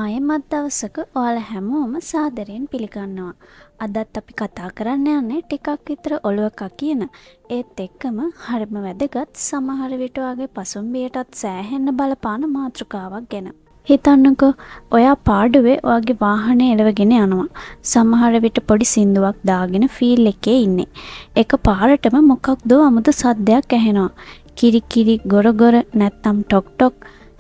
ආයෙමත් දවසක ඔයාලා හැමෝම සාදරයෙන් පිළිගන්නවා. අදත් අපි කතා කරන්න යන්නේ ටිකක් විතර ඔලුවක කියන ඒත් එක්කම හරිම වැදගත් සමහර විට වගේ පසුම්බියටත් සෑහෙන්න බලපාන මාතෘකාවක් ගැන. හිතන්නකෝ ඔයා පාඩුවේ ඔයාගේ වාහනේ එලවගෙන යනවා. සමහර විට පොඩි සින්දුවක් දාගෙන ෆීල් එකේ ඉන්නේ. එක පාරටම මොකක්දෝ අමුතු සද්දයක් ඇහෙනවා. කිරි කිරි ගොර ගොර නැත්තම් ටොක් ටොක්.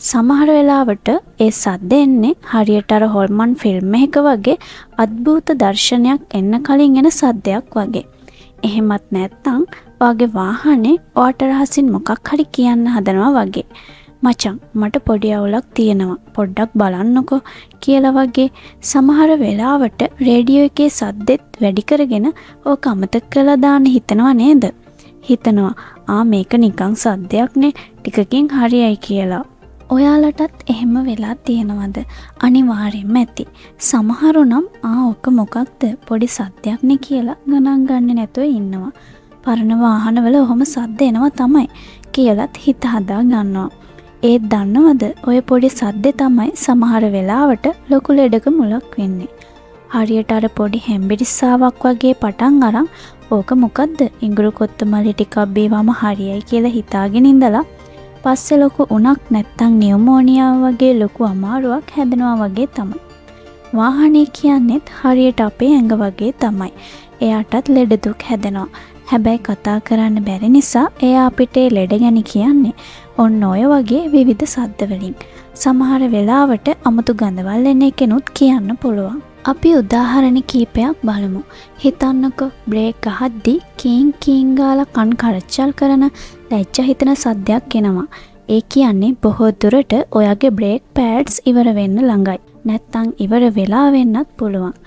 සමහර වෙලාවට ඒ සද්ද එන්නේ හරියට අර හොල්මන් ෆිල්ම් එකක වගේ අద్භූත දර්ශනයක් එන්න කලින් එන සද්දයක් වගේ. එහෙමත් නැත්නම් ඔයාගේ වාහනේ ඔයාට රහසින් මොකක් හරි කියන්න හදනවා වගේ. මචං මට පොඩි අවුලක් තියෙනවා පොඩ්ඩක් බලන්නකෝ කියලා වගේ. සමහර වෙලාවට රේඩියෝ එකේ සද්දෙත් වැඩි කරගෙන ඕක අමතක කරලා දාන්න හිතනවා නේද? හිතනවා මේක නිකන් සද්දයක්නේ ටිකකින් හරියයි කියලා. ඔයාලටත් එහෙම වෙලා තියෙනවද? අනිවාර්යෙන්ම ඇති. සමහරු නම් ඔක මොකක්ද පොඩි සද්දයක්නේ කියලා ගණන් ගන්නේ නැතුව ඉන්නවා. පරණ වාහනවල ඔහොම සද්ද එනවා තමයි කියලාත් හිත හදා ගන්නවා. ඒත් දන්නවද ඔය පොඩි සද්දේ තමයි සමහර වෙලාවට ලොකු ලෙඩක මුලක් වෙන්නේ. හරියට අර පොඩි හැම්බිරිස්සාවක් වගේ පටන් අරන් ඕක මොකද්ද ඉඟුරු කොත්තමල්ලි ටිකක් බීවම හරියයි කියලා හිතාගෙන ඉඳලා පස්සේ ලොකු උණක් නැත්තම් නියුමෝනියාව වගේ ලොකු අමාරුවක් හැදෙනවා වගේ තමයි. වාහනේ කියන්නේත් හරියට අපේ ඇඟ වගේ තමයි. එයාටත් ලෙඩ දුක් හැදෙනවා. හැබැයි කතා කරන්න බැරි නිසා එයා අපිට ලෙඩ ගැන කියන්නේ ඔන්න ඔය වගේ විවිධ සද්ද වලින්. සමහර වෙලාවට අමුතු ගඳවල් එන එකනොත් කියන්න පුළුවන්. අපි උදාහරණ කීපයක් බලමු. හිතන්නකෝ බ්‍රේක් ගහද්දි කීන් කීන් ගාලා කන් කරච්චල් කරන ලැජ්ජා හිතෙන සද්දයක් එනවා. ඒ කියන්නේ බොහෝ දුරට ඔයාගේ බ්‍රේක් පෑඩ්ස් ඉවර වෙන්න ළඟයි. නැත්තම් ඉවර වෙලා වෙන්නත් පුළුවන්.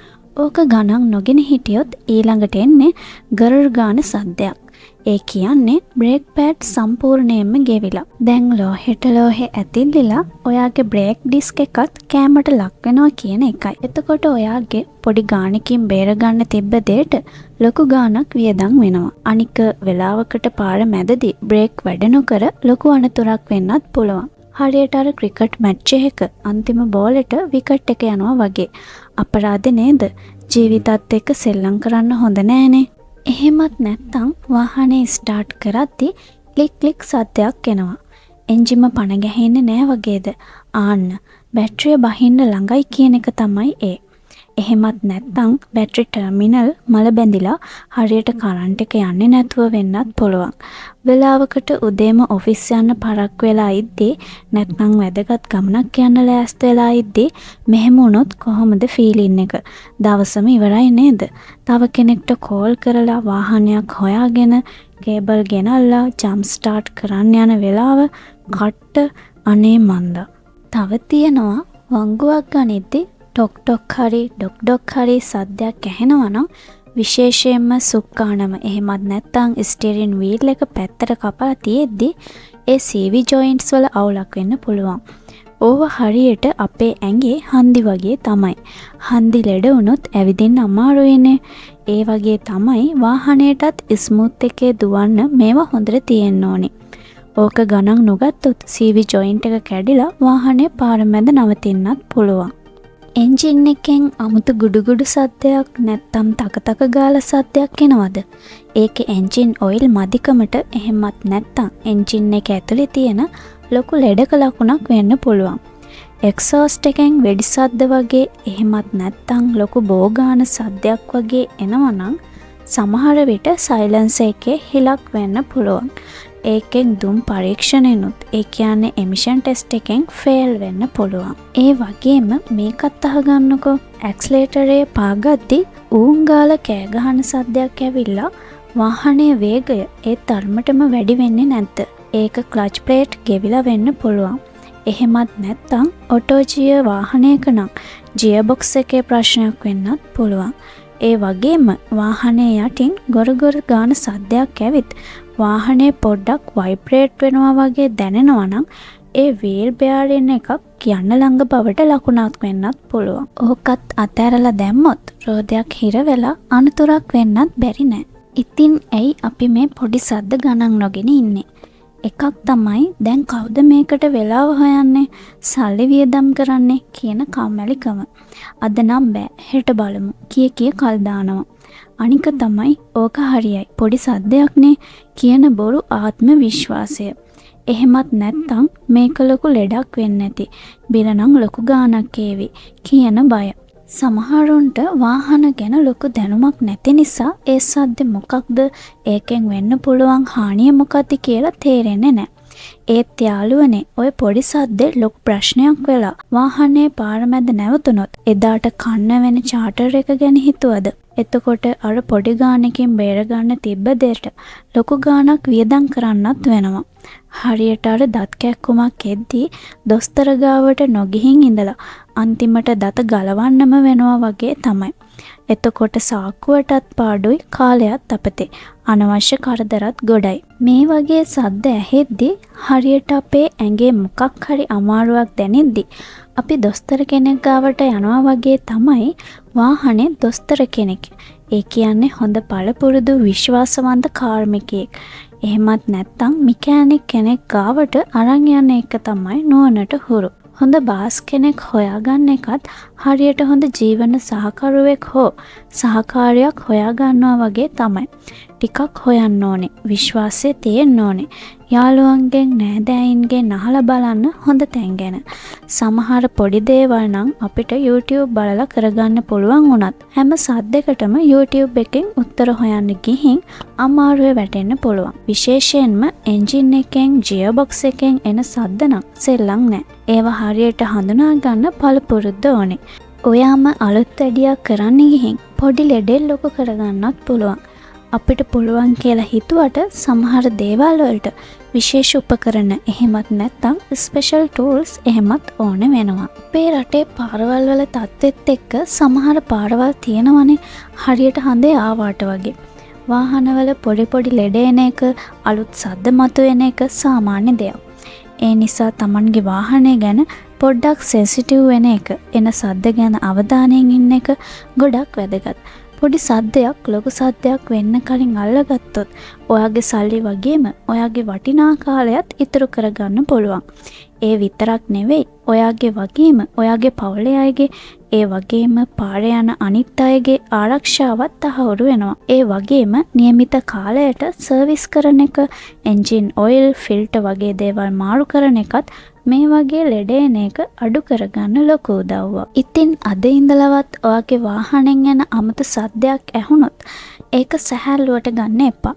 ඕක ගණන් නොගෙන හිටියොත් ඊළඟට එන්නේ ගරර් ගාන සද්දයක්. ඒ කියන්නේ බ්‍රේක් පෑඩ් සම්පූර්ණයෙන්ම ගෙවිලා. දැන් ලෝහෙට ලෝහෙ ඇතිල්ලිලා ඔයාගේ බ්‍රේක් ඩිස්ක් එකත් කෑමට ලක් වෙනවා කියන එකයි. එතකොට ඔයාගේ පොඩි ගානකින් බේර ගන්න තිබ්බ දෙයට ලොකු ගානක් වියදම් වෙනවා. අනික වෙලාවකට පාර මැදදී බ්‍රේක් වැඩ නොකර ලොකු අනතුරක් වෙන්නත් පුළුවන්. හරියට අර ක්‍රිකට් මැච් එකක අන්තිම බෝලෙට විකට් එක යනවා වගේ. අපරාධ නේද? ජීවිතත් එක්ක සෙල්ලම් කරන්න හොඳ නෑනේ. එහෙමත් නැත්තම් වාහනේ ස්ටාර්ට් කරද්දි ක්ලික් ක්ලික් සද්දයක් එනවා. එන්ජිම පණ ගැහෙන්නේ නෑ වගේද? බැටරිය බහින්න ළඟයි කියන එක තමයි ඒ. එහෙමත් නැත්තම් බැටරි ටර්මිනල් මල බැඳිලා හරියට කරන්ට් එක යන්නේ නැතුව වෙන්නත් පුළුවන්. වෙලාවකට උදේම ඔෆිස් යන්න පරක් වෙලා ඉද්දී නැත්නම් වැදගත් ගමනක් යන්න ලෑස්ති වෙලා ඉද්දී මෙහෙම වුණොත් කොහොමද ෆීලින් එක? දවසම ඉවරයි නේද? තව කෙනෙක්ට කෝල් කරලා වාහනයක් හොයාගෙන කේබල් ගෙනල්ලා ජම්ප් ස්ටාර්ට් කරන්න යන වෙලාව කට්ට අනේ මන්දා. තව තියෙනවා වංගුවක් ගනිද්දී ටොක් ටොක් හරි ඩොක් ඩොක් හරි සද්දයක් ඇහෙනවා නම් විශේෂයෙන්ම සුක්කානම එහෙමත් නැත්නම් ස්ටියරින් වීල් එක පැත්තට කපලා තියෙද්දි ඒ CV ජොයින්ට්ස් වල අවුලක් වෙන්න පුළුවන්. ඕව හරියට අපේ ඇඟේ හන්දි වගේ තමයි. හන්දි ලෙඩ වුණොත් ඇවිදින්න අමාරුයිනේ. ඒ වගේ තමයි වාහනයටත් ස්මූත් එකේ දුවන්න මේවා හොඳට තියෙන්න ඕනේ. ඕක ගණන් නොගත්තොත් CV ජොයින්ට් එක කැඩිලා වාහනේ පාර මැද නවතින්නත් පුළුවන්. එන්ජින් එකෙන් අමුතු ගුඩුගුඩු සද්දයක් නැත්තම් තකතක ගාලා සද්දයක් එනවද? ඒකේ එන්ජින් ඔයිල් මදිකමට එහෙමත් නැත්තම් එන්ජින් එක ඇතුලේ තියෙන ලොකු ලෙඩක ලකුණක් වෙන්න පුළුවන්. එක්සෝස්ට් එකෙන් වෙඩි සද්ද වගේ එහෙමත් නැත්තම් ලොකු බෝගාන සද්දයක් වගේ එනවනම් සමහර විට සයිලන්සර් එකේ හිලක් වෙන්න පුළුවන්. ඒකෙන් දුම් පරීක්ෂණෙනුත් ඒ කියන්නේ එමිෂන් ටෙස්ට් එකෙන් ෆේල් වෙන්න පුළුවන්. ඒ වගේම මේකත් අහගන්නකෝ ඇක්සලරේටරේ පාගද්දි ඌංගාල කෑ ගහන සද්දයක් ඇවිල්ලා වාහනයේ වේගය ඒ තරමටම වැඩි වෙන්නේ නැද්ද? ඒක ක්ලච් ප්ලේට් ගෙවිලා වෙන්න පුළුවන්. එහෙමත් නැත්තම් ඔටෝ ජියර් වාහනයක නම් ජියර් බොක්ස් එකේ ප්‍රශ්නයක් වෙන්නත් පුළුවන්. ඒ වගේම වාහනේ යටින් ගොරගොර ගාන සද්දයක් ඇවිත් වාහනේ පොඩ්ඩක් වයිබ්‍රේට් වෙනවා වගේ දැනෙනවා නම් ඒ වීල් බෙයාරින් එකක් යන්න ළඟ බවට ලකුණක් වෙන්නත් පුළුවන්. ඕකත් අතෑරලා දැම්මොත් රෝදයක් හිර වෙලා අනතුරක් වෙන්නත් බැරි නෑ. ඉතින් ඇයි අපි මේ පොඩි සද්ද ගණන් නොගෙන ඉන්නේ? එකක් තමයි දැන් කවුද මේකට වෙලාව හොයන්නේ සල්ලි වියදම් කරන්නේ කියන කම්මැලිකම. අද නම් බෑ හෙට බලමු කිය කල් දානවා. අනික තමයි ඕක හරියයි පොඩි සද්දයක්නේ කියන බොරු ආත්ම විශ්වාසය. එහෙමත් නැත්තම් මේක ලොකු ලෙඩක් වෙන්නේ නැති. බිල නම් ලොකු ගාණක් ඒවි කියන බය. සමහරුන්ට වාහන ගැන ලොකු දැනුමක් නැති නිසා ඒ සද්ද මොකක්ද ඒකෙන් වෙන්න පුළුවන් හානිය මොකක්ද කියලා තේරෙන්නේ නැහැ. ඒත් යාළුවනේ ඔය පොඩි සද්දේ ලොකු ප්‍රශ්නයක් වෙලා වාහනේ පාර මැද නැවතුනොත් එදාට කන්න වෙන චාටර් එක ගැන හිතුවද? එතකොට අර පොඩි ගානකින් බේරගන්න තිබ්බ දෙයට ලොකු ගාණක් වියදම් කරන්නත් වෙනවා. හරියට අර දත් කැක්කුමක් එද්දී දොස්තර ගාවට නොගිහින් ඉඳලා අන්තිමට දත ගලවන්නම වෙනවා වගේ තමයි. එතකොට සාක්කුවටත් පාඩුයි කාලයත් අපතේ. අනවශ්‍ය කරදරත් ගොඩයි. මේ වගේ සද්ද ඇහෙද්දී හරියට අපේ ඇඟේ මොකක් හරි අමාරුවක් දැනෙද්දී අපි දොස්තර කෙනෙක් ගාවට යනවා වගේ තමයි වාහනේ දොස්තර කෙනෙක්. ඒ කියන්නේ හොඳ පළපුරුදු විශ්වාසවන්ත කාර්මිකයෙක්. එහෙමත් නැත්නම් මිකෑනික් කෙනෙක් ගාවට අරන් යන එක තමයි නුවණට හුරු. හොඳ බාස් කෙනෙක් හොයාගන්න එකත් හරියට හොඳ ජීවන සහකරුවෙක් හෝ සහකාරියක් හොයාගන්නවා වගේ තමයි. ටිකක් හොයන්න ඕනේ. විශ්වාසය තියෙන්න ඕනේ. යාළුවන්ගෙන් නෑදෑයින්ගෙන් අහලා බලන්න හොඳ තැන් ගැන. සමහර පොඩි දේවල් නම් අපිට YouTube බලලා කරගන්න පුළුවන් වුණත් හැම සද්දයකටම YouTube එකෙන් උත්තර හොයන්න ගිහින් අමාරුවේ වැටෙන්න පුළුවන්. විශේෂයෙන්ම එන්ජින් එකෙන් ගියර්බොක්ස් එකෙන් එන සද්ද නම් සෙල්ලම් නෑ. ඒවා හරියට හඳුනා ගන්න පළපුරුද්ද ඕනේ. ඔයාම අලුත් වැඩියක් කරන්න ගිහින් පොඩි ලෙඩෙල් ලොකු කරගන්නත් පුළුවන්. අපිට පුළුවන් කියලා හිතුවට සමහර දේවල් වලට විශේෂ උපකරණ එහෙමත් නැත්නම් ස්පෙෂල් ටූල්ස් එහෙමත් ඕන වෙනවා. අපේ රටේ පාරවල් වල තත්ත්වෙත් එක්ක සමහර පාරවල් තියෙනවනේ හරියට හඳේ ආවාට වගේ. වාහනවල පොඩි ලෙඩ එන එක, අලුත් සද්ද මතුවෙන එක සාමාන්‍ය දෙයක්. ඒ නිසා Tamanගේ වාහනය ගැන පොඩ්ඩක් සෙන්සිටිව් වෙන එක, එන සද්ද ගැන අවධානයෙන් ඉන්න එක ගොඩක් වැදගත්. පොඩි සද්දයක් ලොකු සද්දයක් වෙන්න කලින් අල්ලගත්තොත් ඔයාගේ සල්ලි වගේම ඔයාගේ වටිනා කාලයත් ඉතුරු කරගන්න පුළුවන්. ඒ විතරක් නෙවෙයි ඔයාගේ වගේම ඔයාගේ පවුලේ අයගේ ඒ වගේම පාරේ යන අනිත් අයගේ ආරක්ෂාවත් තහවුරු වෙනවා. ඒ වගේම નિયમિત කාලයට සර්විස් කරන එක, එන්ජින් ඔයිල්, ෆිල්ටර් වගේ දේවල් මාරු කරන එකත් මේ වගේ ලෙඩ එන එක අඩු කරගන්න ලොකු උදව්වක්. ඉතින් අද ඉඳලවත් ඔයාගේ වාහනෙන් එන අමුතු සද්දයක් ඇහුනොත් ඒක සැහැල්ලුවට ගන්න එපා.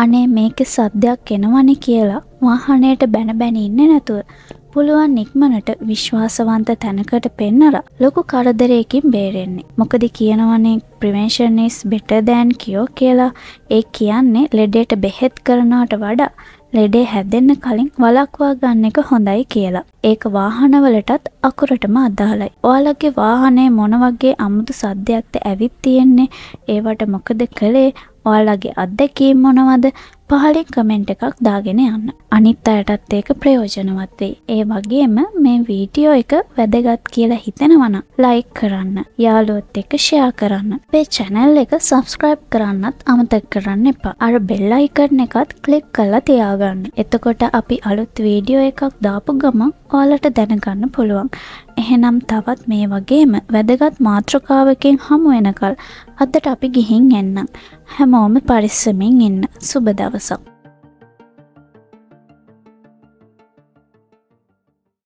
අනේ මේකේ සද්දයක් එනවනේ කියලා වාහනයට බැන ඉන්නේ නැතුව පුළුවන් ඉක්මනට විශ්වාසවන්ත තැනකට පෙන්නලා ලොකු කරදරයකින් බේරෙන්නේ. මොකද කියනවනේ prevention is better than cure කියලා. ඒ කියන්නේ ලෙඩේට බෙහෙත් කරනවට වඩා ලෙඩේ හැදෙන්න කලින් වළක්වා ගන්න එක හොඳයි කියලා. ඒක වාහනවලටත් අකුරටම අදාළයි. ඔයාලගේ වාහනේ මොන වගේ අමුතු සද්දයක්ද ඇවිත් තියෙන්නේ? ඒවට මොකද කළේ? ඔයාලගේ අත්දැකීම් මොනවද? පහලින් කමෙන්ට් එකක් දාගෙන යන්න. අනිත් අයටත් ඒක ප්‍රයෝජනවත් වෙයි. ඒ වගේම මේ වීඩියෝ එක වැදගත් කියලා හිතෙනවා නම් ලයික් කරන්න, යාළුවොත් එක්ක ෂෙයා කරන්න. මේ channel එක subscribe කරන්නත් අමතක කරන්න එපා. අර bell icon එකත් click කරලා තියාගන්න. එතකොට අපි අලුත් වීඩියෝ එකක් දාපු ගමන් ඔයාලට දැනගන්න පුළුවන්. එහෙනම් තවත් මේ වගේම වැදගත් මාතෘකාවකින් හමු වෙනකල් අදට අපි ගිහින් එන්නම්. හැමෝම පරිස්සමින් ඉන්න. සුබ දවසක්.